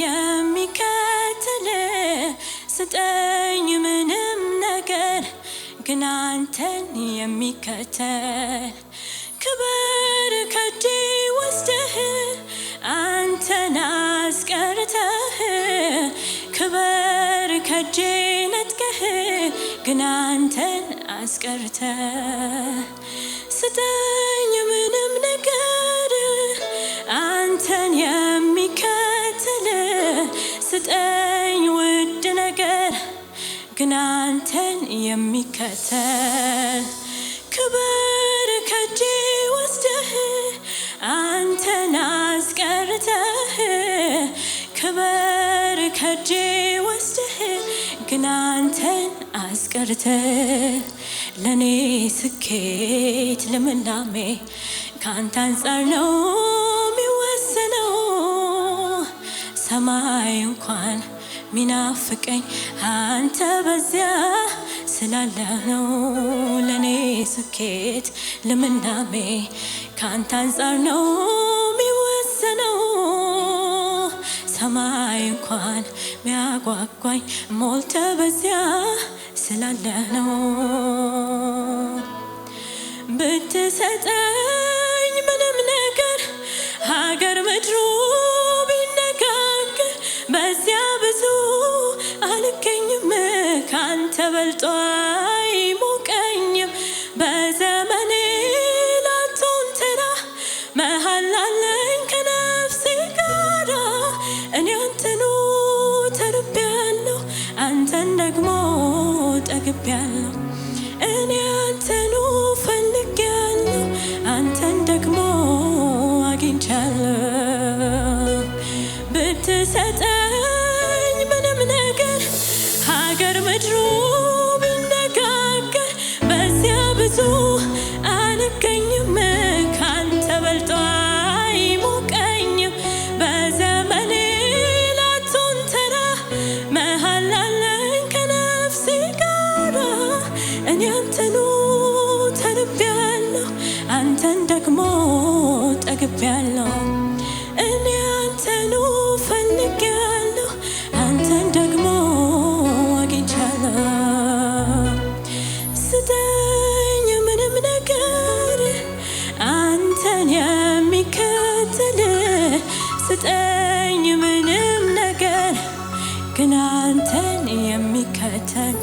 የሚከተል ስጠኝ ምንም ነገር ግን አንተን የሚከተል ክብር ከእጄ ወስደህ አንተን አስቀርተህ ክብር ከእጄ ነጥቀህ ግን አንተን አስቀርተህ ስጠኝ ምንም ነገር አንተን የሚከተል ስጠኝ ውድ ነገር ግን አንተን የሚከተል ክብር ከእጄ ወስደህ አንተን አስቀርተህ ክብር ከእጄ ወስደህ ግን አንተን አስቀርተህ ለኔ ስኬት ልምላሜ ካንተ አንፃር ነው የሚወሰነው ሰማይ እንኳን ሚናፍቀኝ አንተ በዚያ ስላለህ ነው ለኔ ስኬት ልምላሜ ካንተ አንፃር ነው የሚወሰነው ሰማይ እንኳን ሚያጓጓኝ ሞልተ በዚያ ስላለህ ነው ብትሰጠኝ ምንም ነገር ሀገር ምድሩ ቢነጋገር በዚያ ብዙ አልገኝም ካንተ በልጦ አይሞቀኝም በዘመኔ ላቶን ተራ መሃል አለኝ ከነፍሴ ጋራ እኔ አንተኑ ተርቤያለሁ አንተን ደግሞ ጠግቤያለሁ እኔ አንተኑ ፈልጌያለሁ አንተን ደግሞ አግኝቻለሁ ብትሰጠኝ ምንም ነገር ሀገር ምድሩ ቢነጋገር በዚያ ብዙ አልገኝም ካንተ በልጦ አይሞቀኝም በዘመኔ ላቶን ተራ መሃል አለኝ ከነፍሴ ጋራ እኔ አንተኑ ተርቤያለሁ አንተን ደግሞ ጠግቤያለሁ እኔ አንተኑ ፈልጌያለሁ አንተን ደግሞ አግኝቻለሁ ስጠኝ ምንም ነገር አንተን የሚከተል ስጠኝ ምንም ነገር ግን አንተን የሚከተል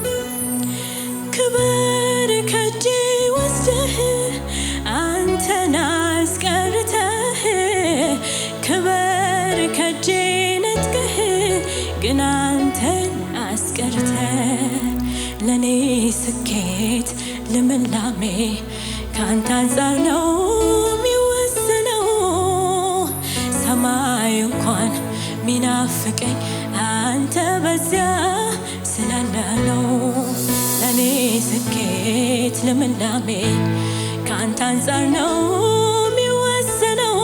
ክብር ከእጄ ወስደህ አንተን አስቀርተህ ክብር ከእጄ ነጥቀህ ግን አንተን አስቀርተህ ለኔ ስኬት ልምላሜ ካንተ አንፃር ነው የሚወሰነው ሰማይ እንኳን ሚናፍቀኝ አንተ በዚያ ስላለህ ነው ለኔ ስኬት ልምላሜ ካንተ አንፃር ነው የሚወሰነው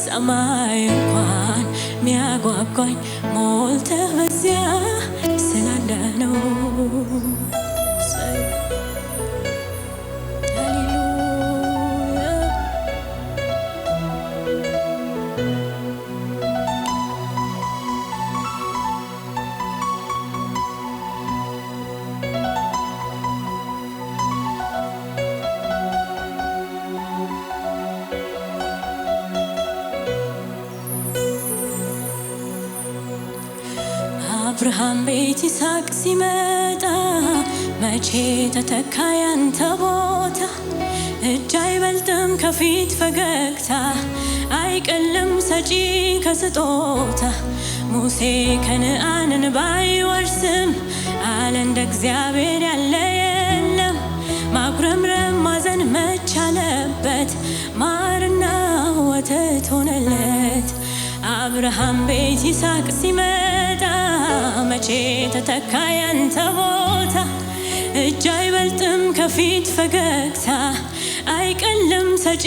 ሰማይ እንኳን ሚያጓጓኝ ሞልተህ በዚያ ስላለህ ነው አብርሃም ቤት ይስሐቅ ሲመጣ መቼ ተተካ ያንተ ቦታ እጅ አይበልጥም ከፊት ፈገግታ አይቀልም ሰጪ ከስጦታ ሙሴ ከነዓንን ባይወርስም አለ እንደ እግዚአብሔር ያለ የለም ማጉረምረም ማዘን መቻለበት ማርና ወተት ሆነለት አብርሃም ቤት ይስሐቅ ሲመጣ መቼ ተተካ ያንተ ቦታ እጅ አይበልጥም ከፊት ፈገግታ አይቀልም ሰጪ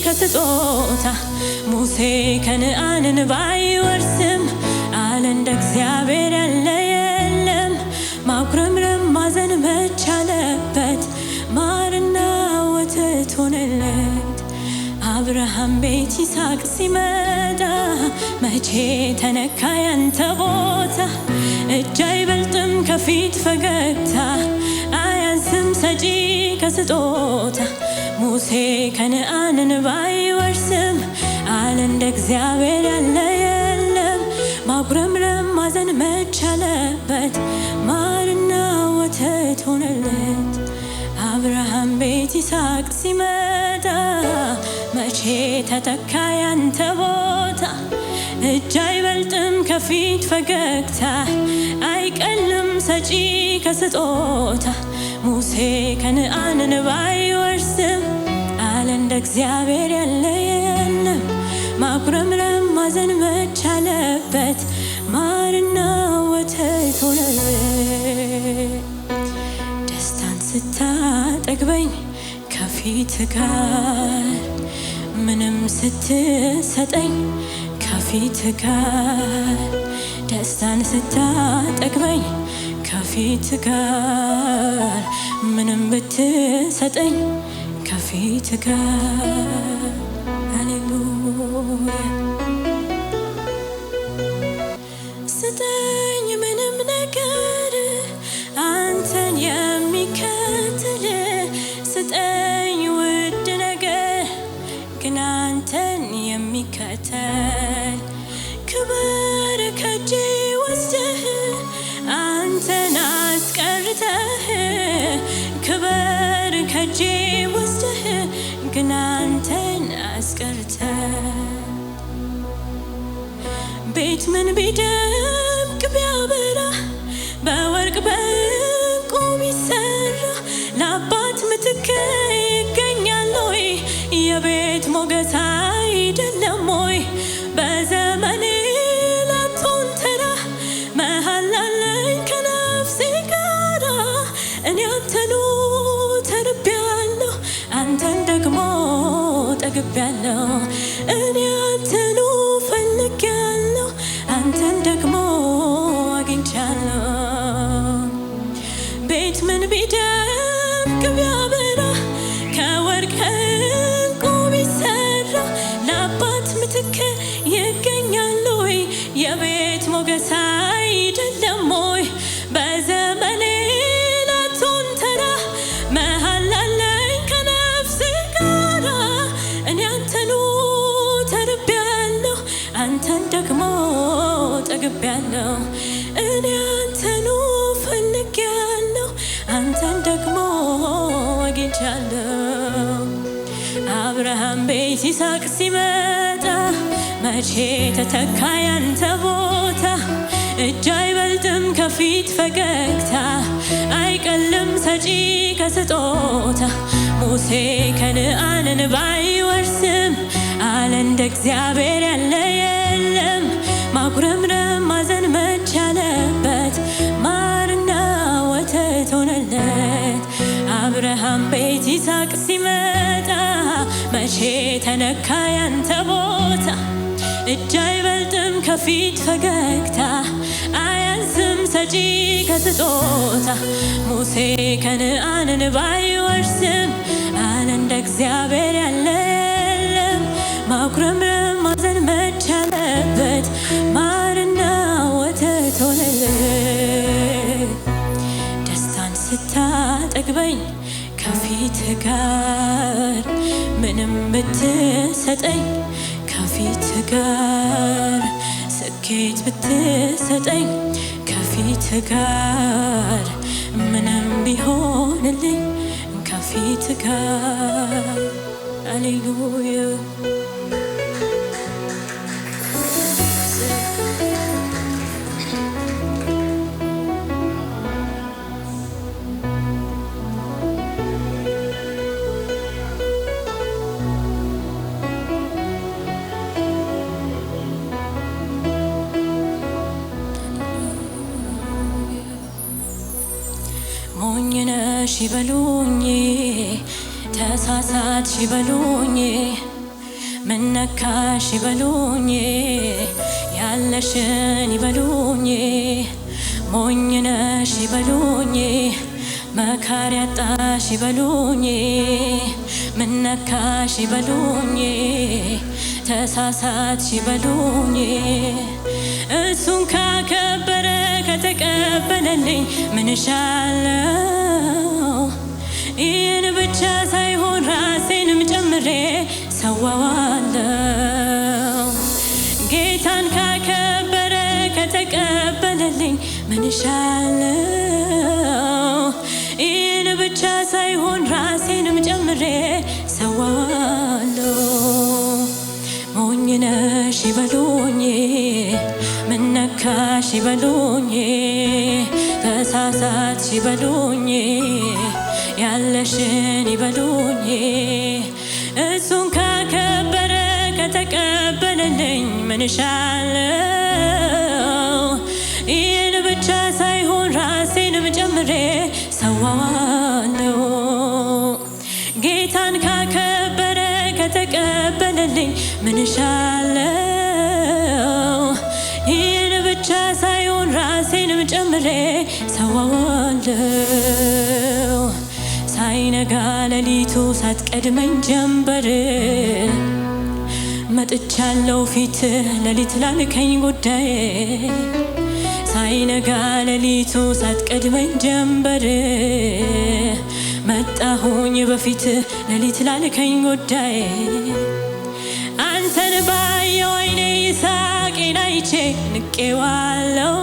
ከስጦታ ሙሴ ከነዓንን ባይወርስም አለ እንደ እግዚአብሔር ያለ የለም ማጉረምረም ማዘን መቻለበት ማርና ወተት ሆነለት አብርሃም ቤት ይስሐቅ ሲመጣ መቼ ተነካ ያንተ ቦታ? እጅ አይበልጥም ከፊት ፈገግታ አያንስም ሰጪ ከስጦታ። ሙሴ ከነዓንን ባይወርስም አለ እንደ እግዚአብሔር ያለ የለም። ማጉረምረም ማዘን መቻለበት ማርና ወተት ሆነለት። አብርሃም ቤት ይስሐቅ ሲመጣ መቼ ተተካ ያንተ ቦታ? እጅ አይበልጥም ከፊት ፈገግታ አይቀልም ሰጪ ከስጦታ። ሙሴ ከነዓንን ባይወርስም አለ እንደ እግዚአብሔር ያለ የለም። ማጉረምረም ማዘን መቻለበት ማርና ወተት ሆነለት። ደስታን ስታጠግበኝ ከፊት ጋር ምንም ስትሰጠኝ ከፊት ጋር ደስታን ስታጠግበኝ ከፊት ጋር ምንም ብትሰጠኝ ከፊት ጋር ሃሌሉያ። ስጠኝ ምንም ነገር አንተን የሚከተል ስጠኝ ውድ ነገር ግን አንተን የሚከተል ክብር ከእጄ ወስደህ አንተን አስቀርተህ ክብር ከእጄ ወስደህ ግን አንተን አስቀርተህ ቤት ምን ቢደምቅ ቢያበራ በወርቅ በዕንቁ ቢሰራ ለአባት ምትክ ይገኛል ወይ? የቤት ሞገስ አይደለም ወይ? በዘመኔ ላትሆን ተራ መሃል አለኝ ከነፍሴ ጋራ እኔ አንተኑ ተርቤያለሁ አንተን ደግሞ ጠግቤያለሁ። እኔ አንተኑ ፈልጌያለሁ አንተን ደግሞ አግኝቻለሁ። ቤት ምን ቢደምቅ ቢያበራ ከወርቅ ከዕንቁ ቢሰራ ለአባት ምትክ ይገኛል ወይ? የቤት ሞገስ አይደለም ወይ? በዘመኔ ላትሆን ተራ መሃል አለኝ ከነፍሴ ጋራ እኔ አንተኑ ተርቤያለሁ አንተን ደግሞ ጠግቤያለሁ። እኔ አንተኑ ፈልጌያለሁ አንተን ደግሞ አግኝቻለሁ። አብርሃም ቤት ይስሐቅ ሲመጣ መቼ ተተካ ያንተ ቦታ? እጅ አይበልጥም ከፊት ፈገግታ አይቀልም ሰጪ ከስጦታ። ሙሴ ከነዓንን ባይወርስም አለ እንደ እግዚአብሔር ያለ የለም። ማጉረምረም ማዘን መቻለበት ማርና ወተት ሆነለት። አብርሃም ቤት ይስሐቅ ሲመጣ መቼ ተነካ ያንተ ቦታ? እጅ አይበልጥም ከፊት ፈገግታ አያንስም ሰጪ ከስጦታ። ሙሴ ከነዓንን ባይወርስም አለ እንደ እግዚአብሔር ያለ የለም። ማጉረምረም ማዘን መቻለበት ማርና ወተት ሆነለት። ደስታን ስታጠግበኝ ከፊት ጋር ምንም ብትሰጠኝ ከፊት ጋር ስኬት ብትሰጠኝ ከፊት ጋር ምንም ቢሆንልኝ ከፊት ጋር ሃሌሉያ። ሞኝ ነሽ ይበሉኝ ተሳሳትሽ ይበሉኝ ምን ነካሽ ይበሉኝ ያለሽን ይበሉኝ ሞኝ ነሽ ይበሉኝ መካሪ አጣሽ ይበሉኝ ምነካሽ ይበሉኝ ተሳሳትሽ ይበሉኝ እሱን ካከበረ ከተቀበለልኝ ምን እሻለው ይህን ብቻ ሳይሆን ራሴንም ጨምሬ ሰዋዋለው ጌታን ካከበረ ከተቀበለልኝ ምን እሻለው ይህን ብቻ ሳይሆን ራሴንም ጨምሬ ሰዋዋለው ሞኝ ነሽ ይበሉኝ ምነካሽ ይበሉኝ ተሳሳትሽ ይበሉኝ ያለሽን ይበሉኝ እሱን ካከበረ ከተቀበለልኝ ምን እሻለው ይህን ብቻ ሳይሆን ራሴንም ጨምሬ ሰዋዋለው ጌታን ካከበረ ከተቀበለልኝ ምን እሻለው ይህን ብቻ ሳይሆን ራሴንም ጨምሬ ሰዋዋለው ሳይነጋ ሌሊቱ ሳትቀድመኝ ጀንበር መጥቻለሁ ፊት ሌሊት ላልከኝ ጉዳይ ሳይነጋ ሌሊቱ ሳትቀድመኝ ጀንበር መጣሁኝ በፊት ሌሊት ላልከኝ ጉዳይ አንተን ባየው ዓይኔ ይሳቄን አይቼ ንቄዋለሁ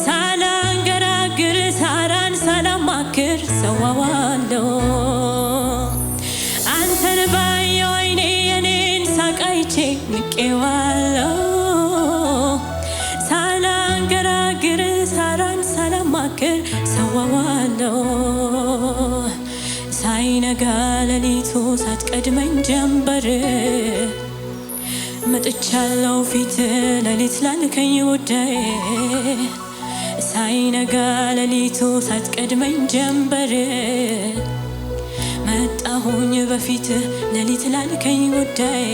ሳላንገራግር ሳራን ሳላማክር ሰዋዋለሁ አንተን ባየው ዓይኔ የኔን ሳቅ አይቼ ንቄዋለሁ ሳላንገራግር ሳራን ሳላማክር ሰዋዋለሁ ሳይነጋ ሌሊቱ ሳትቀድመኝ ጀንበር መጥቻለሁ ፊት ሌሊት ላልከኝ ጉዳይ ሳይነጋ ሌሊቱ ሳትቀድመኝ ጀንበር መጣሁኝ በፊት ሌሊት ላልከኝ ጉዳይ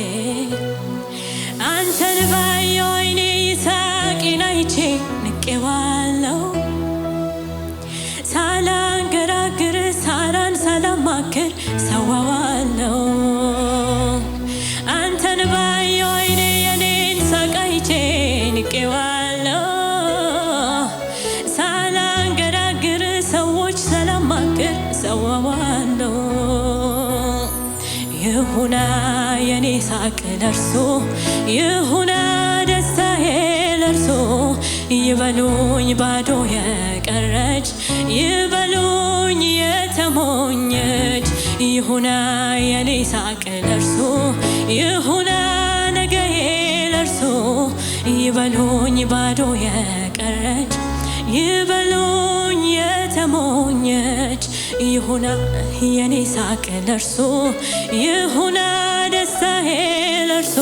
አንተን ባየው ዓይኔ ይሳቄን አይቼ ንቄዋለሁ ሳላንገራግር ሳራን ሳላማክር ሰዋዋለው አንተን ባየው ዓይኔ የኔን ሳቅ አይቼ ንቄዋለው ሳላንገራግር ሰዎች ሳላማክር ሰዋዋለው ይሁና የኔ ሳቅ ለርሶ ይሁና ደስታዬ ለርሶ ይበሉኝ ባዶ የቀረች ይበሉኝ የተሞኘች ይሁና የኔ ሳቅ ለርሶ ይሁና ነገዬ ለርሶ ይበሉኝ ባዶ የቀረች ይበሉኝ የተሞኘች ይሁና የኔ ሳቅ ለርሶ ይሁና ደስታዬ ለርሶ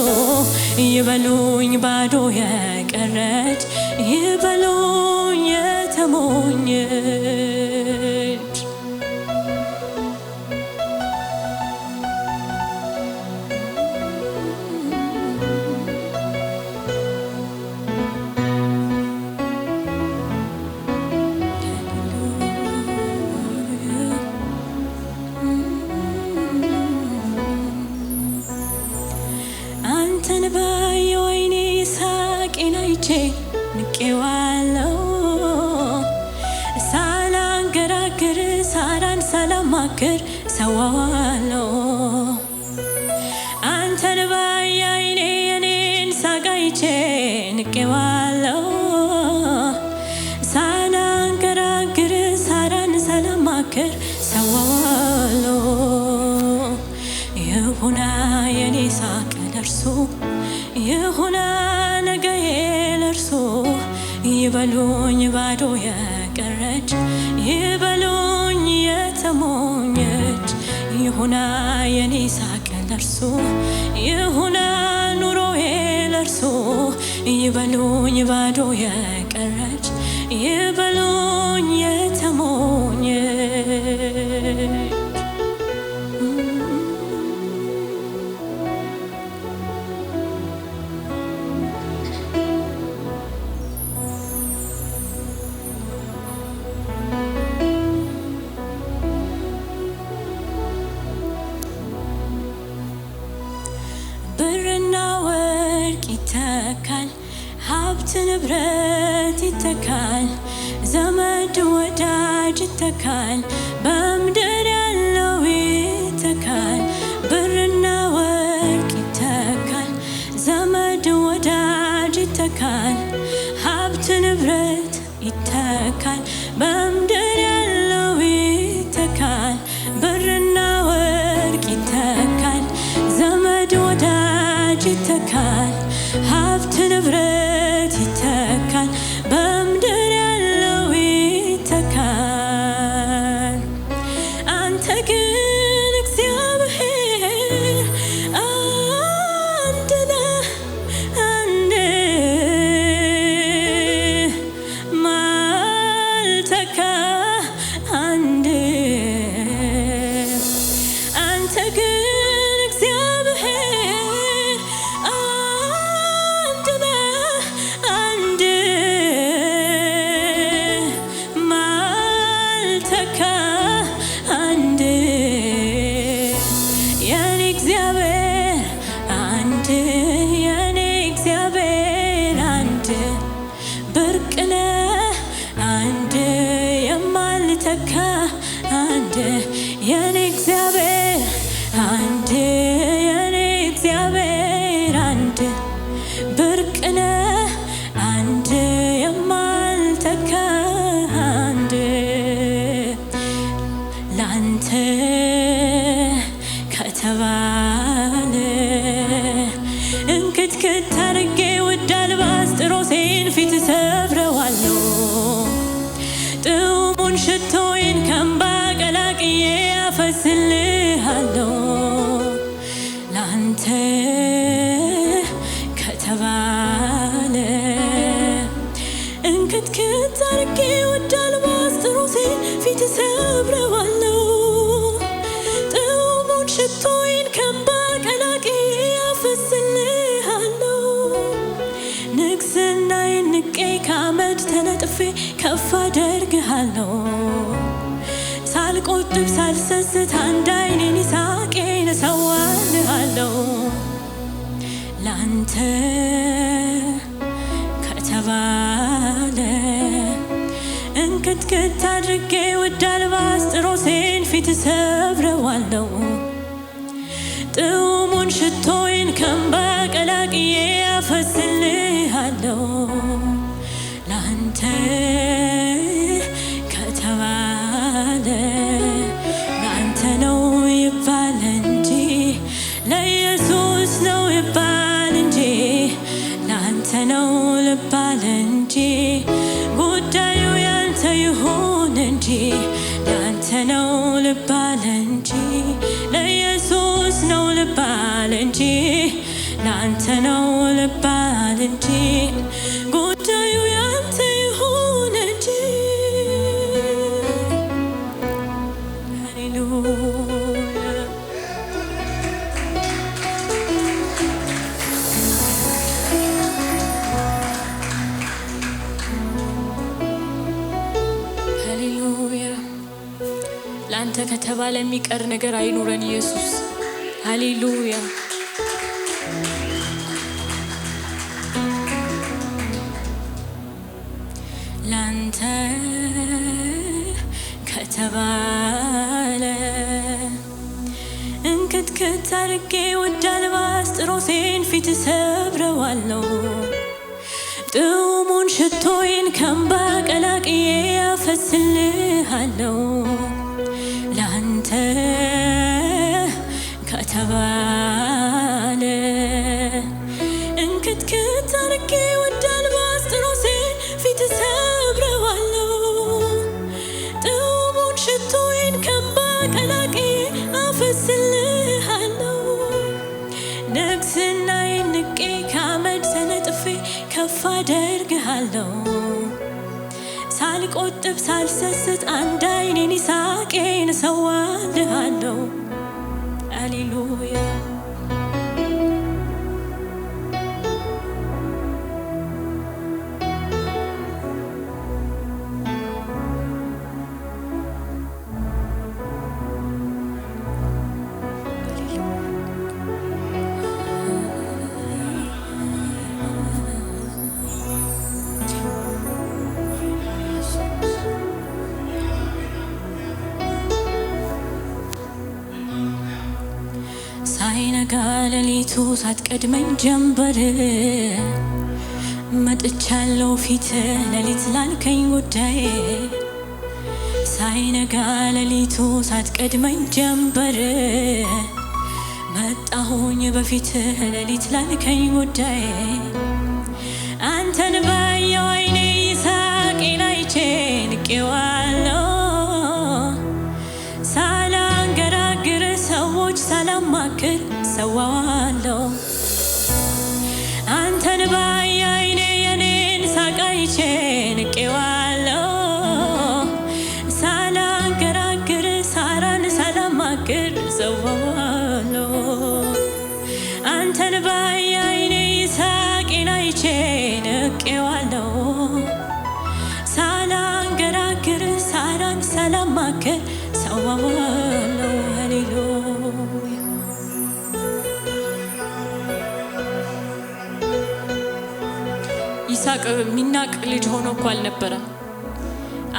ይበሉኝ ባዶ የቀረች ይበሉኝ የተሞኘች አንተን ባየው ዓይኔ ይሳቄን አይቼ ንቄዋለሁ ሳላንገራግር ሳራን ሳላማክር ሰዋዋለው አንተን ባየው ዓይኔ የኔን ሳቅ አይቼ ንቄዋለሁ ሳላንገራግር ሳራን ሳላማክር ሰዋዋለው ይሁና የኔ ሳቅ ለርሶ ይሁና ነገዬ ለርሶ ይበሉኝ ባዶ የቀረች ይበሉኝ የተሞኘች ይሁና የኔ ሳቅ ለርሶ ይሁና ኑሮዬ ለርሶ ይበሉኝ ባዶ የቀረች ይበሉኝ የተሞኘች ይተካል ሀብት ንብረት ይተካል ዘመድ ወዳጅ ይተካል በምድር ያለው ይተካል ብርና ወርቅ ይተካል ዘመድ ወዳጅ ይተካል ሀብት ንብረት ይተካል በምድር ያለው ይተካል ብርና ወርቅ ይተካል ዘመድ ወዳጅ ይተካል ሀብት ንብረት ይተካል በምድር ያለው ይተካል አንተ ግን እግዚአብሔር አንድ ነህ አንድ ማልተካ አንድ አንተ ግን እግዚአብሔር አንድ ነህ አንድ ማልተካ አንድ የኔ እግዚአብሔር አንድ የኔ እግዚአብሔር አንድ ብርቅ ነህ አንድ የማልተካ አንድ የኔ እግዚአብሔር አንድ የኔ እግዚአብሔር አንድ ብርቅ ነህ አንድ የማልተካ አንድ ላንተ ከተባለ እንክትክት አድርጌ ውድ አልባስጥሮሴን ፊት ሰብረዋለሁ ጥዑሙን ሽቶዬን ከእንባ ቀላቅዬ አፈስልሃለሁ ላንተ ከተባለ እንክትክት አድርጌ ውድ አልባስጥሮሴን ፊት ሰብረዋለሁ ጥዑሙን ሽቶዬን ከእንባ ቀላቅዬ አፈስልሃለሁ ንግስናዬን ንቄ ከአመድ ተነጥፌ ከፍ አደርግሃለሁ ሳልቆጥብ ሳልሰስት አንድ ዓይኔን ይሳቄን እሰዋልሃለሁ ላንተ ከተባለ እንክትክት አድርጌ ውድ አልባስጥሮሴን ፊት ሰብረዋለሁ ጥዑሙን ሽቶዬን ከእንባ ቀላቅዬ አፈስልሃለሁ ላንተ ከተባለ ላንተ ነው ይባል እንጂ ለኢየሱስ ነው ይባል እንጂ ላንተ ነው ልባል እንጂ ጉዳዩ ያንተ ይሁን እንጂ ላንተ ነው ልባል እንጂ ለኢየሱስ ነው ልባል እንጂ ላንተ ነው ልባል እንጂ ጉዳዩ ያንተ ይሁን እንጂ ሃሌሉያ ሃሌሉያ ላንተ ከተባለ የሚቀር ነገር አይኑረን ኢየሱስ ሃሌሉያ ላንተ ከተባለ እንክትክት አድርጌ ውድ አልባስጥሮሴን ፊት ሰብረዋለሁ ጥዑሙን ሽቶዬን ከእንባ ቀላቅዬ አፈስልሃለሁ ላንተ ከተባለ እንክትክት አድርጌ ውድ አልባስጥሮሴን ፊት ሰብረዋለሁ ጥዑሙን ሽቶዬን ከእንባ ቀላቅዬ አፈስልሃለሁ ንግስናዬን ንቄ ከአመድ ተነጥፌ ከፍ አደርግሃለሁ ሳልቆጥብ ሳልሰስት አንድ ዓይኔን ይሳቄን እሰዋልሃለሁ ሃሌሉያ ሳይነጋ ሌሊቱ ሳትቀድመኝ ጀንበር መጥቻለሁ ፊት ሌሊት ላልከኝ ጉዳይ ሳይነጋ ሌሊቱ ሳትቀድመኝ ጀንበር መጣሁኝ በፊት ሌሊት ላልከኝ ጉዳይ አንተን ባየሁ ዓይኔ ይስሐቄን አይቼ ንቄዋለሁ ሳላንገራግር ሰዎች ሳላማክር ሰዋዋለሁ አንተን ባየሁ ዓይኔ የኔን ሳቅ አይቼ ንቄዋለሁ ሳላንገራግር ሳራን ሳላማክር ሰዋዋለሁ አንተን ባየሁ ዓይኔ ይስሐቄን አይቼ ንቄዋለሁ ሳላንገራግር ሳራን ሳላማክር ሰዋዋለሁ ሃሌሉያ ይስሐቅ ሚናቅ ልጅ ሆኖ እኮ አልነበረም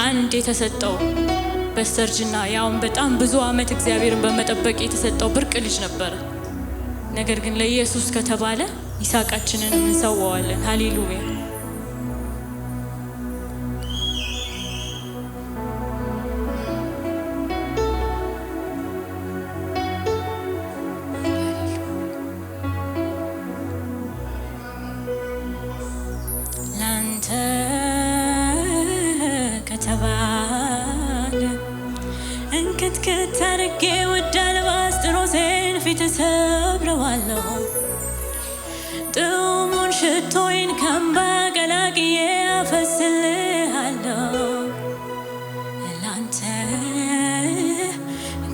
አንድ የተሰጠው በስተርጅና ያውም በጣም ብዙ ዓመት እግዚአብሔርን በመጠበቅ የተሰጠው ብርቅ ልጅ ነበር ነገር ግን ለኢየሱስ ከተባለ ይስሐቃችንን እንሰዋዋለን ሃሌሉያ ላንተ ከተባለ እንክትክት አድርጌ ውድ አልባስጥሮሴን ፊት ሰብረዋለሁ ጥሙን ሽቶዬን ከእንባ ቀላቅዬ አፈስልሃለሁ ላንተ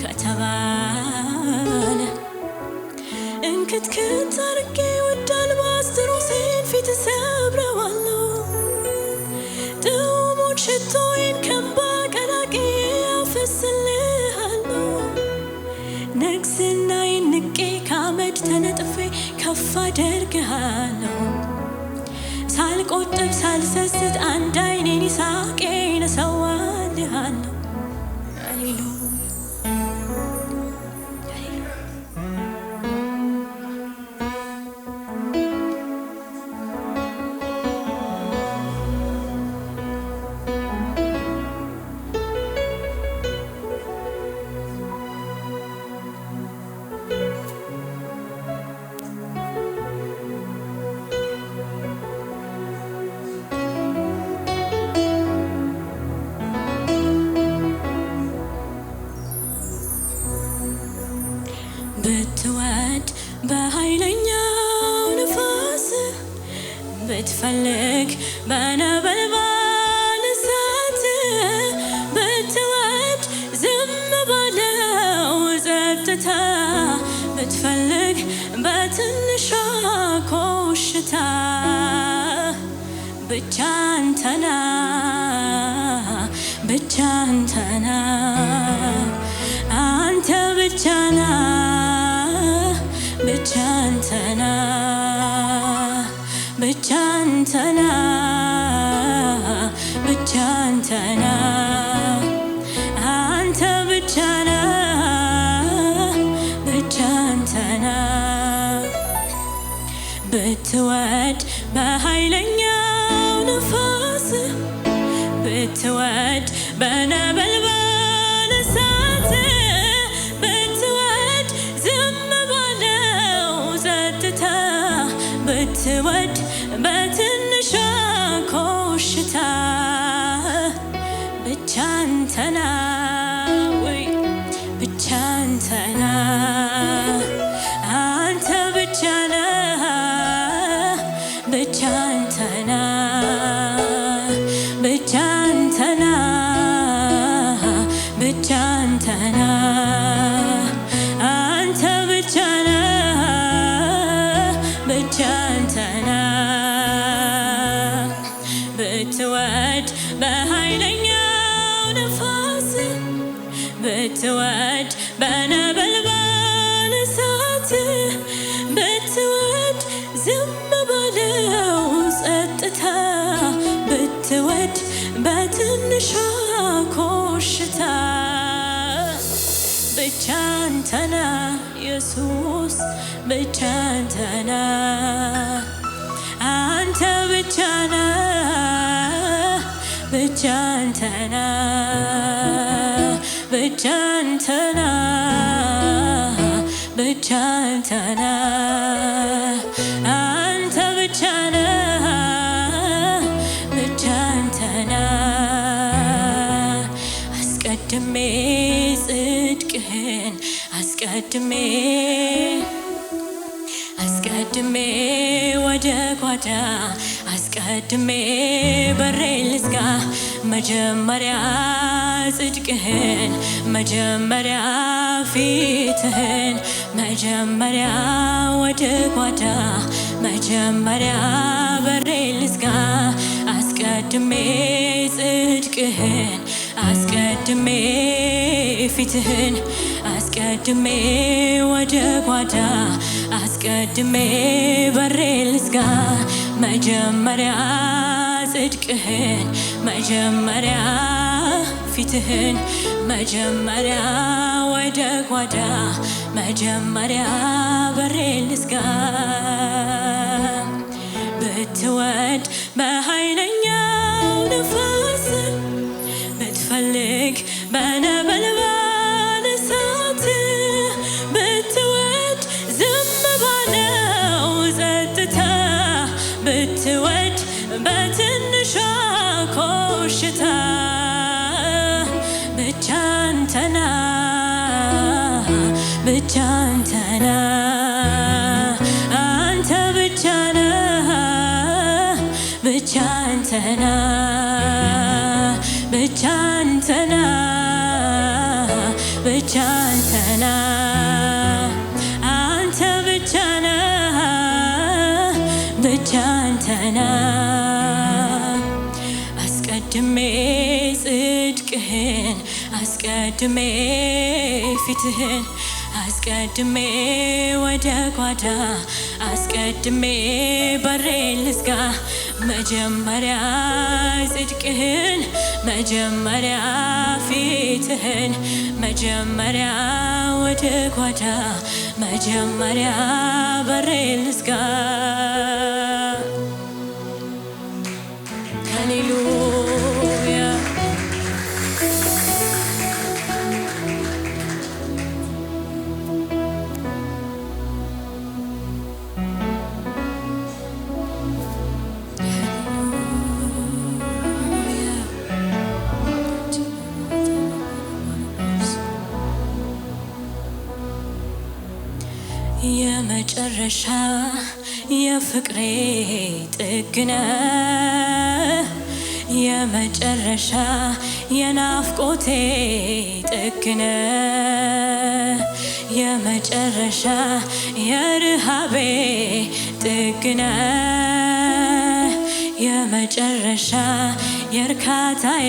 ከተባለ እንክትክት አድርጌ ውድ አልባስጥሮሴን ፊት ሰብረዋለሁ ጥሙን ሽቶዬን ከእንባ ቀላቅዬ አፈስልሃለሁ ንግስናዬን ንቄ ከአመድ ተነጥፌ ከፍ አደርግሃለሁ ሳልቆጥብ ሳልሰስት አንድ ዓይኔን ይስሐቄን እሰዋልሃለሁ ሃሌሉያ ብትወድ በኃይለኛው ንፋስ ብትፈልግ በነበልባል እሳት ብትወድ ዝም ባለው ጸጥታ ብትፈልግ በትንሿ ኮሽታ ብቻ አንተና ብቻ አንተና አንተ ብቻና ብቻ አንተና ብቻ አንተና ብቻ አንተና አንተ ብቻና ብቻ አንተና ብትወድ በኃይለኛው ንፋስ ብትወድ በነበልባል እሳት ብትወድ ዝም ባለው ጸጥታ ብትወድ በትንሿ ኮሽታ ብቻ አንተና ወይ ብቻ አንተና አንተ ብቻና ብቻ አንተና ብቻ አንተና ብቻ አንተና አንተ ብቻና ብቻ አንተና ብትወድ በኃይለኛው ንፋስ ብትወድ በነበልባል እሳት ብትወድ ዝም ባለው ጸጥታ ብትወድ በትንሿ ኮሽታ ብቻ አንተና ኢየሱስ ብቻ አንተ ነህ አንተ ብቻ ነህ ብቻ አንተ ነህ ብቻ አንተ ነህ ብቻ አንተ ነህ አንተ ብቻ ነህ ብቻ አንተ ነህ አስቀድሜ ጽድቅህን አስቀድሜ ወደ ጓዳ አስቀድሜ በሬን ልዝጋ መጀመሪያ ጽድቅህን መጀመሪያ ፊትህን መጀመሪያ ወደ ጓዳ መጀመሪያ በሬን ልዝጋ አስቀድሜ ጽድቅህን አስቀድሜ ፊትህን አስቀድሜ ወደ ጓዳ አስቀድሜ በሬን ልዝጋ መጀመሪያ ጽድቅህን መጀመሪያ ፊትህን መጀመሪያ ወደ ጓዳ መጀመሪያ በሬን ልዝጋ ብትወድ በኃይለኛው ንፋስ ብትፈልግ በነበልባል እሳት ብትወድ ዝም ባለው ጸጥታ ብትወድ በትንሿ ኮሽታ ብቻ አንተ ነህ ብቻ አንተ ነህ አንተ ብቻ ነህ ብቻ አንተ ነህ ብቻ አንተ ነህ ብቻ አንተ ነህ አንተ ብቻ ነህ ብቻ አንተ ነህ አስቀድሜ ጽድቅህን አስቀድሜ ፊትህን አስቀድሜ ወደ ጓዳ አስቀድሜ በሬን ልዝጋ መጀመሪያ ጽድቅህን መጀመሪያ ፊትህን መጀመሪያ ወደ ጓዳ መጀመሪያ በሬን ልዝጋ ሃሌሉያ የመጨረሻ የፍቅሬ ጥግ ነህ የመጨረሻ የናፍቆቴ ጥግ ነህ የመጨረሻ የርሃቤ ጥግ ነህ የመጨረሻ የእርካታዬ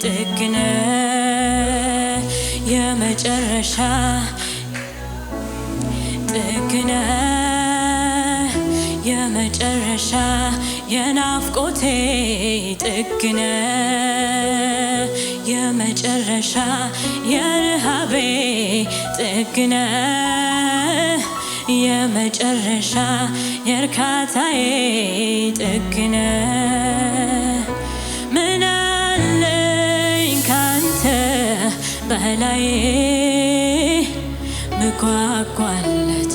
ጥግ ነህ የመጨረሻ ጥግ ነህ የመጨረሻ የናፍቆቴ ጥግ ነህ የመጨረሻ የርሃቤ ጥግ ነህ የመጨረሻ የእርካታዬ ጥግ ነህ ምን አለኝ ካንተ በላይ ምጓጓለት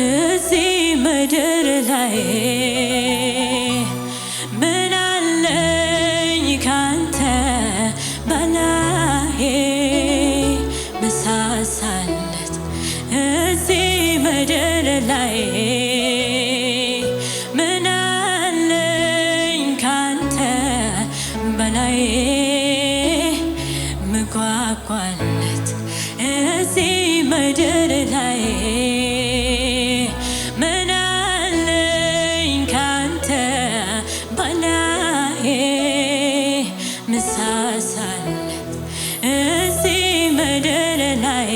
እዚህ ምድር ላይ ምን አለኝ ካንተ በላይ ምሳሳለት እዚህ ምድር ላይ ምን አለኝ ካንተ በላይ ምጓጓለት እዚህ ምድር ላይ ምን አለኝ ካንተ በላይ ምሳሳለት እዚህ ምድር ላይ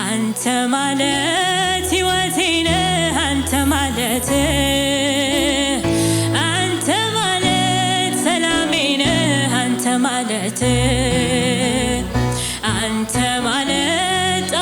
አንተ ማለት ሕይወቴ ነህ አንተ ማለት ሰላሜ ነህ አንተ ማለት አንተ ማለት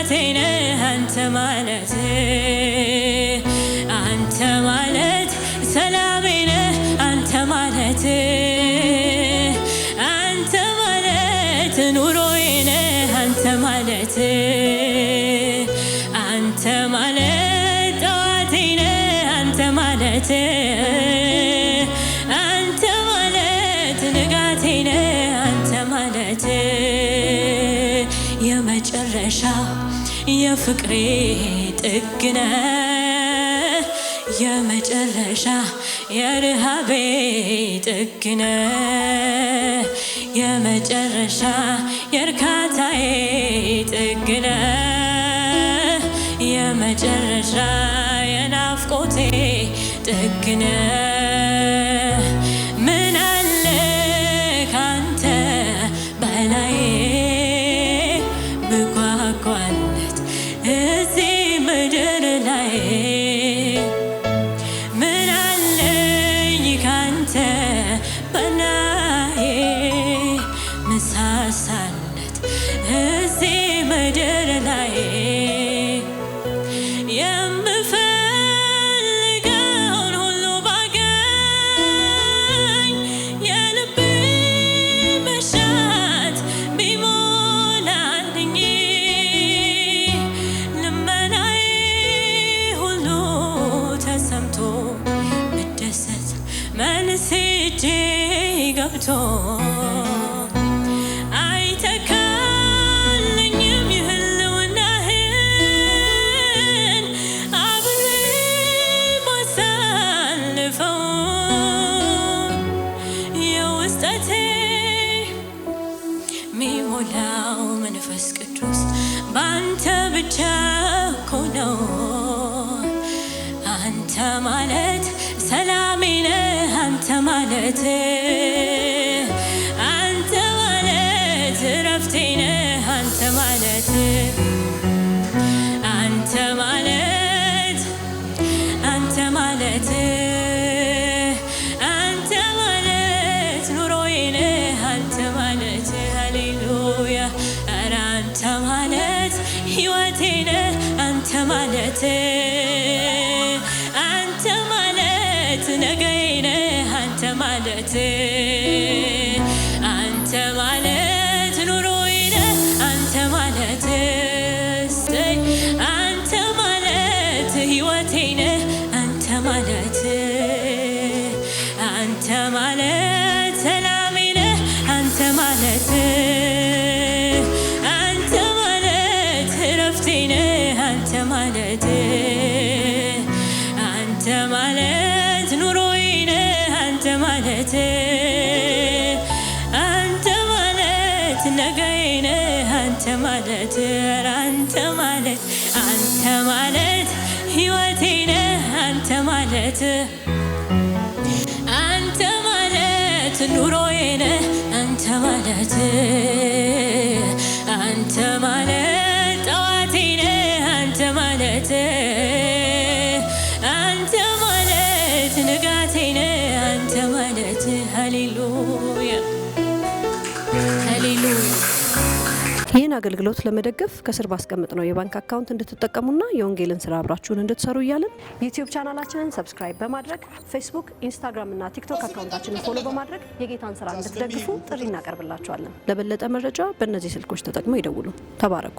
ንጋቴ ነህ አንተ ማለት አንተ ማለት ሰላሜ ነህ አንተ ማለት አንተ ማለት ኑሮዬ ነህ አንተ ማለት አንተ ማለት ጠዋቴ ነህ አንተ ማለት አንተ ማለት ንጋቴ ነህ አንተ ማለት የመጨረሻ የፍቅሬ ጥግ ነህ የመጨረሻ የረሃቤ ጥግ ነህ የመጨረሻ የእርካታዬ ጥግ ነህ የመጨረሻ የናፍቆቴ ጥግ ነህ ምን አለ ካንተ በላይ ብጓጓለት እዚህ ምድር ላይ ምን አለኝ ካንተ በላይ ምሳሳለት እዚህ ምድር ላይ የምፈልገውን ሁሉ ባገኝ የልቤ መሻት ቢሞላልኝ ልመናዬ ሁሉ ተሰምቶ ብደሰት መልስ እጄ ገብቶ አይተካልኝም የህልውናህን አብሬ ማሳልፈው የውስጠቴ ሚሞላው መንፈስ ቅዱስ ባንተ ብቻ እኮ ነው አንተ ማለት ሰላሜ ነህ አንተ ማለት አንተ ማለት እረፍቴ ነህ አንተ ማለት አንተ ማለት አንተ ማለት አንተ ማለት ኑሮዬ ነህ አንተ ማለት ሃሌሉያ ኧረ አንተ ማለት ሕይወቴ ነህ አንተ ማለት አንተ ማለት ነገዬ ነህ አንተ ማለት አንተ ማለት ኑሮዬ ነህ አንተ ማለት አንተ ማለት ሕይወቴ ነህ አንተ ማለት አንተ ማለት ሰላሜ ነህ አንተ ማለት አንተ ማለት እረፍቴ ነህ አንተ ማለት አንተ ማለት ኑሮዬ ነህ አንተ ማለት አንተ ማለት ነገዬ ነህ አንተ ማለት አንተ ማለት አንተ ማለት ሕይወቴ ነህ አንተ ማለት አንተ ማለት ኑሮዬ ነህ አንተ ማለት አንተ ማለት ጠዋቴ ነህ አንተ ማለት አንተ ማለት ንጋቴ ነህ አንተ ማለት ሃሌሉያ ሃሌሉያ። ይህን አገልግሎት ለመደገፍ ከስር ባስቀምጥ ነው የባንክ አካውንት እንድትጠቀሙና የወንጌልን ስራ አብራችሁን እንድትሰሩ እያልን ዩቲዩብ ቻናላችንን ሰብስክራይብ በማድረግ ፌስቡክ፣ ኢንስታግራም እና ቲክቶክ አካውንታችንን ፎሎ በማድረግ የጌታን ስራ እንድትደግፉ ጥሪ እናቀርብላችኋለን። ለበለጠ መረጃ በእነዚህ ስልኮች ተጠቅመው ይደውሉ። ተባረኩ።